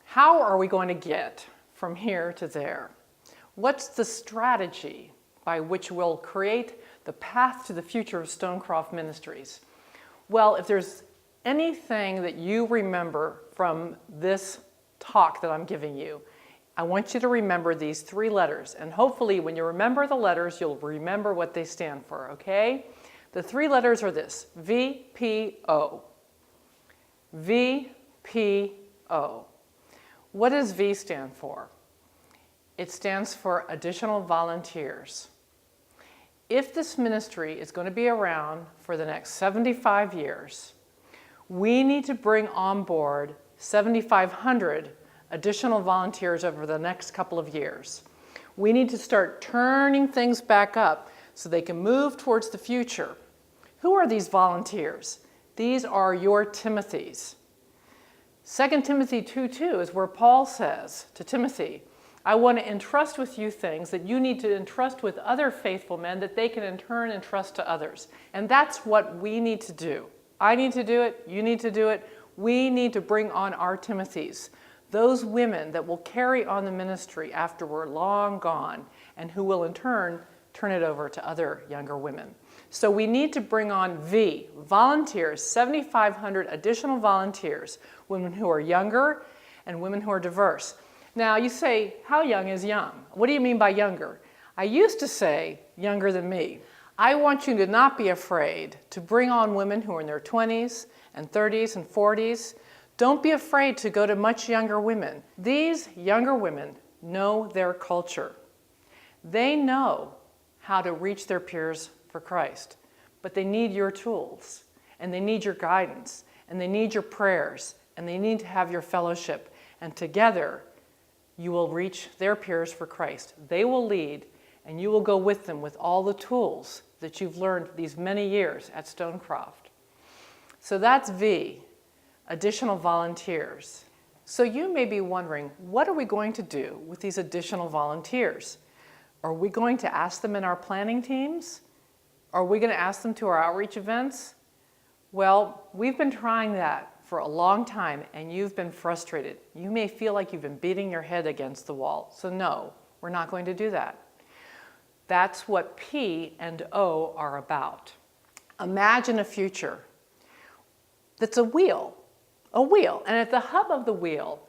How are we going to get from here to there? What's the strategy by which we'll create the path to the future of Stonecroft Ministries? Well, if there's anything that you remember from this talk that I'm giving you, I want you to remember these 3 letters. And hopefully when you remember the letters, you'll remember what they stand for, okay? The 3 letters are this: VPO. VPO. What does V stand for? It stands for additional volunteers. If this ministry is going to be around for the next 75 years, we need to bring on board 7,500 additional volunteers over the next couple of years. We need to start turning things back up so they can move towards the future. Who are these volunteers? These are your Timothys. 2 Timothy 2:2 is where Paul says to Timothy, I want to entrust with you things that you need to entrust with other faithful men that they can in turn entrust to others. And that's what we need to do. I need to do it. You need to do it. We need to bring on our Timothys, those women that will carry on the ministry after we're long gone and who will in turn turn it over to other younger women. So we need to bring on volunteers, 7,500 additional volunteers, women who are younger and women who are diverse. Now you say, how young is young? What do you mean by younger? I used to say younger than me. I want you to not be afraid to bring on women who are in their 20s and 30s and 40s. Don't be afraid to go to much younger women. These younger women know their culture. They know how to reach their peers for Christ, but they need your tools, and they need your guidance, and they need your prayers, and they need to have your fellowship, and together you will reach their peers for Christ. They will lead, and you will go with them with all the tools that you've learned these many years at Stonecroft. So that's V, additional volunteers. So you may be wondering, what are we going to do with these additional volunteers? Are we going to ask them in our planning teams? Are we going to ask them to our outreach events? Well, we've been trying that for a long time, and you've been frustrated. You may feel like you've been beating your head against the wall. So no, we're not going to do that. That's what P and O are about. Imagine a future that's a wheel, and at the hub of the wheel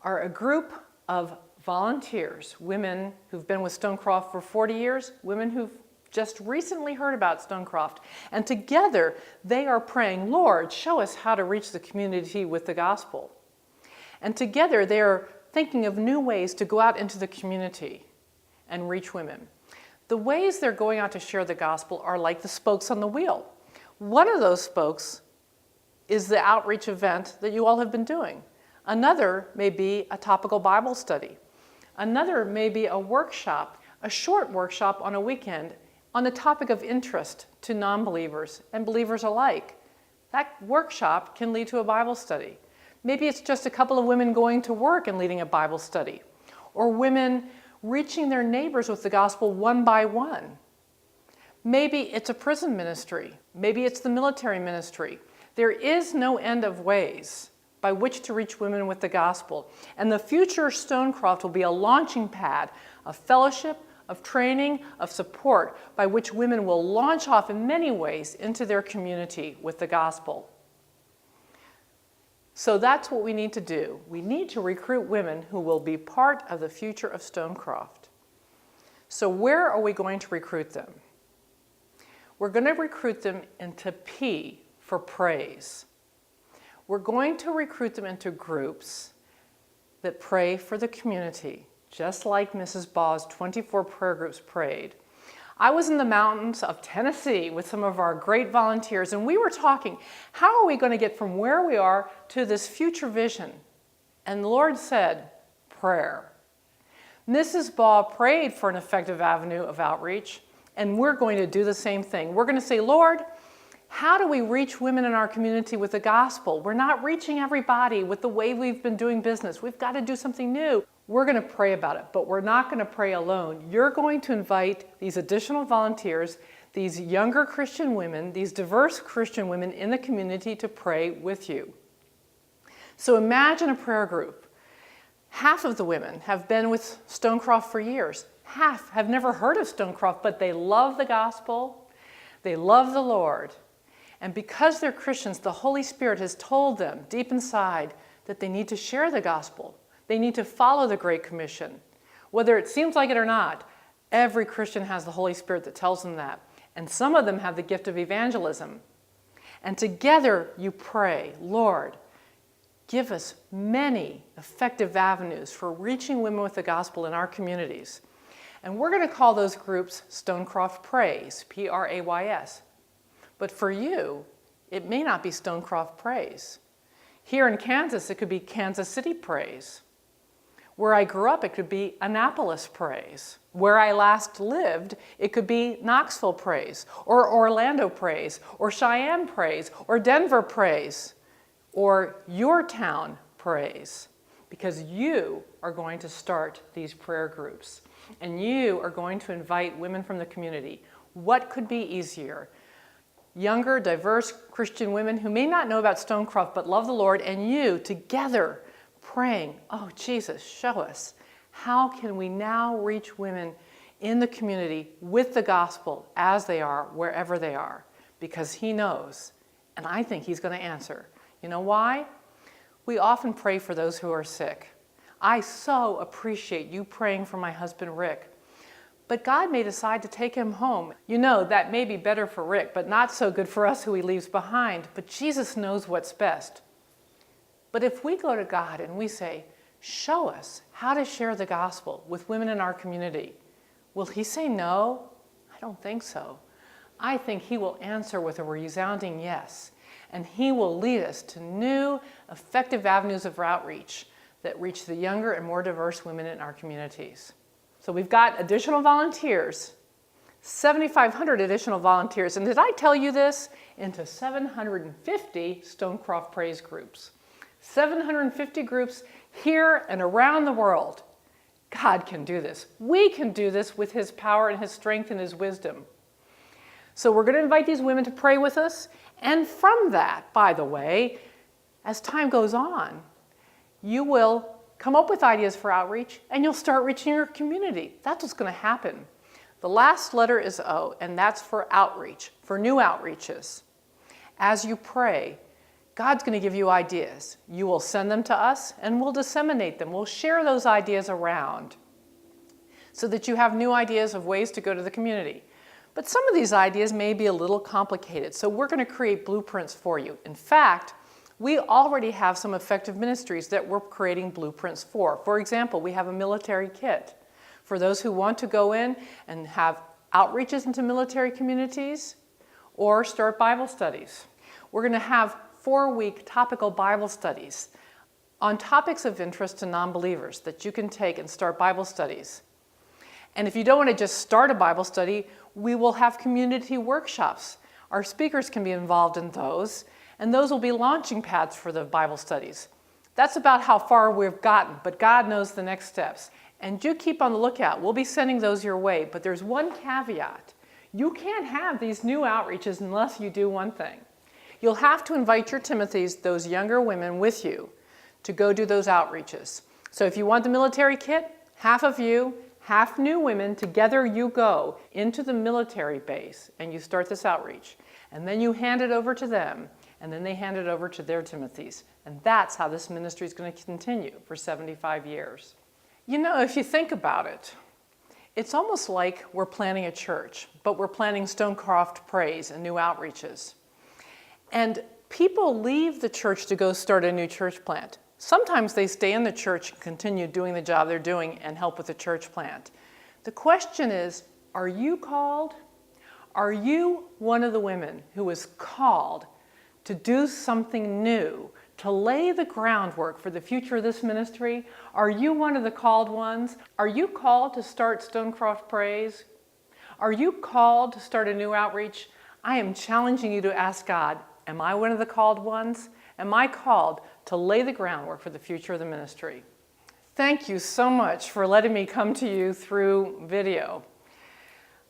are a group of volunteers, women who've been with Stonecroft for 40 years, women who've just recently heard about Stonecroft, and together they are praying, Lord, show us how to reach the community with the gospel. And together they are thinking of new ways to go out into the community and reach women. The ways they're going out to share the gospel are like the spokes on the wheel. One of those spokes is the outreach event that you all have been doing. Another may be a topical Bible study. Another may be a workshop, a short workshop on a weekend on the topic of interest to non-believers and believers alike. That workshop can lead to a Bible study. Maybe it's just a couple of women going to work and leading a Bible study, or women reaching their neighbors with the gospel one by one. Maybe it's a prison ministry. Maybe it's the military ministry. There is no end of ways by which to reach women with the gospel. And the future Stonecroft will be a launching pad of fellowship, of training, of support by which women will launch off in many ways into their community with the gospel. So that's what we need to do. We need to recruit women who will be part of the future of Stonecroft. So where are we going to recruit them? We're going to recruit them into P for praise. We're going to recruit them into groups that pray for the community, just like Mrs. Baugh's 24 prayer groups prayed. I was in the mountains of Tennessee with some of our great volunteers, and we were talking, how are we going to get from where we are to this future vision? And the Lord said, prayer. Mrs. Baugh prayed for an effective avenue of outreach, and we're going to do the same thing. We're going to say, Lord, how do we reach women in our community with the gospel? We're not reaching everybody with the way we've been doing business. We've got to do something new. We're going to pray about it, but we're not going to pray alone. You're going to invite these additional volunteers, these younger Christian women, these diverse Christian women in the community to pray with you. So imagine a prayer group. Half of the women have been with Stonecroft for years. Half have never heard of Stonecroft, but they love the gospel, they love the Lord. And because they're Christians, the Holy Spirit has told them deep inside that they need to share the gospel. They need to follow the Great Commission. Whether it seems like it or not, every Christian has the Holy Spirit that tells them that. And some of them have the gift of evangelism. And together you pray, Lord, give us many effective avenues for reaching women with the gospel in our communities. And we're going to call those groups Stonecroft Prays, P-R-A-Y-S. But for you, it may not be Stonecroft Prays. Here in Kansas, it could be Kansas City Prays. Where I grew up, it could be Annapolis Prays. Where I last lived, it could be Knoxville Prays, or Orlando Prays, or Cheyenne Prays, or Denver Prays, or your town Prays. Because you are going to start these prayer groups, and you are going to invite women from the community. What could be easier? Younger, diverse Christian women who may not know about Stonecroft but love the Lord, and you together praying, oh, Jesus, show us. How can we now reach women in the community with the gospel as they are, wherever they are? Because he knows, and I think he's going to answer. You know why? We often pray for those who are sick. I so appreciate you praying for my husband, Rick. But God may decide to take him home. You know, that may be better for Rick, but not so good for us who he leaves behind. But Jesus knows what's best. But if we go to God and we say, show us how to share the gospel with women in our community, will he say no? I don't think so. I think he will answer with a resounding yes. And he will lead us to new, effective avenues of outreach that reach the younger and more diverse women in our communities. So we've got additional volunteers, 7,500 additional volunteers. And did I tell you this? Into 750 Stonecroft Praise groups. 750 groups here and around the world. God can do this. We can do this with his power and his strength and his wisdom. So we're going to invite these women to pray with us. And from that, by the way, as time goes on, you will come up with ideas for outreach and you'll start reaching your community. That's what's going to happen. The last letter is O, and that's for outreach, for new outreaches. As you pray, God's going to give you ideas. You will send them to us and we'll disseminate them. We'll share those ideas around so that you have new ideas of ways to go to the community. But some of these ideas may be a little complicated, so we're going to create blueprints for you. In fact, we already have some effective ministries that we're creating blueprints for. For example, we have a military kit for those who want to go in and have outreaches into military communities or start Bible studies. We're going to have 4-week topical Bible studies on topics of interest to non-believers that you can take and start Bible studies. And if you don't want to just start a Bible study, we will have community workshops. Our speakers can be involved in those, and those will be launching pads for the Bible studies. That's about how far we've gotten, but God knows the next steps. And you keep on the lookout. We'll be sending those your way, but there's one caveat. You can't have these new outreaches unless you do one thing. You'll have to invite your Timothys, those younger women, with you to go do those outreaches. So if you want the military kit, half of you, half new women, together you go into the military base and you start this outreach. And then you hand it over to them, and then they hand it over to their Timothys. And that's how this ministry is going to continue for 75 years. You know, if you think about it, it's almost like we're planning a church, but we're planning Stonecroft Praise and new outreaches. And people leave the church to go start a new church plant. Sometimes they stay in the church and continue doing the job they're doing and help with the church plant. The question is, are you called? Are you one of the women who is called to do something new, to lay the groundwork for the future of this ministry? Are you one of the called ones? Are you called to start Stonecroft Praise? Are you called to start a new outreach? I am challenging you to ask God, am I one of the called ones? Am I called to lay the groundwork for the future of the ministry? Thank you so much for letting me come to you through video.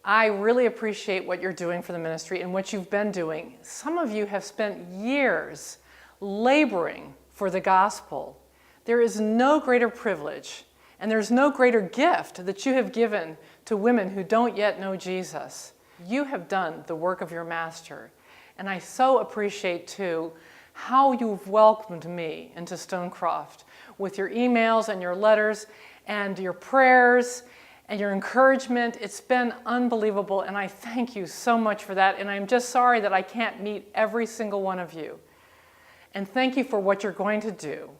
I really appreciate what you're doing for the ministry and what you've been doing. Some of you have spent years laboring for the gospel. There is no greater privilege, and there's no greater gift that you have given to women who don't yet know Jesus. You have done the work of your master, and I so appreciate too how you've welcomed me into Stonecroft with your emails and your letters and your prayers and your encouragement. It's been unbelievable, and I thank you so much for that, and I'm just sorry that I can't meet every single one of you. And thank you for what you're going to do.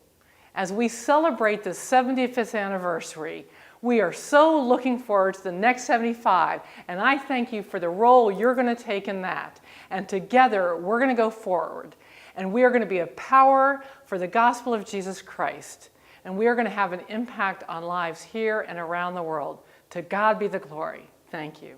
As we celebrate the 75th anniversary, we are so looking forward to the next 75, and I thank you for the role you're going to take in that. And together, we're going to go forward, and we are going to be a power for the gospel of Jesus Christ, and we are going to have an impact on lives here and around the world. To God be the glory. Thank you.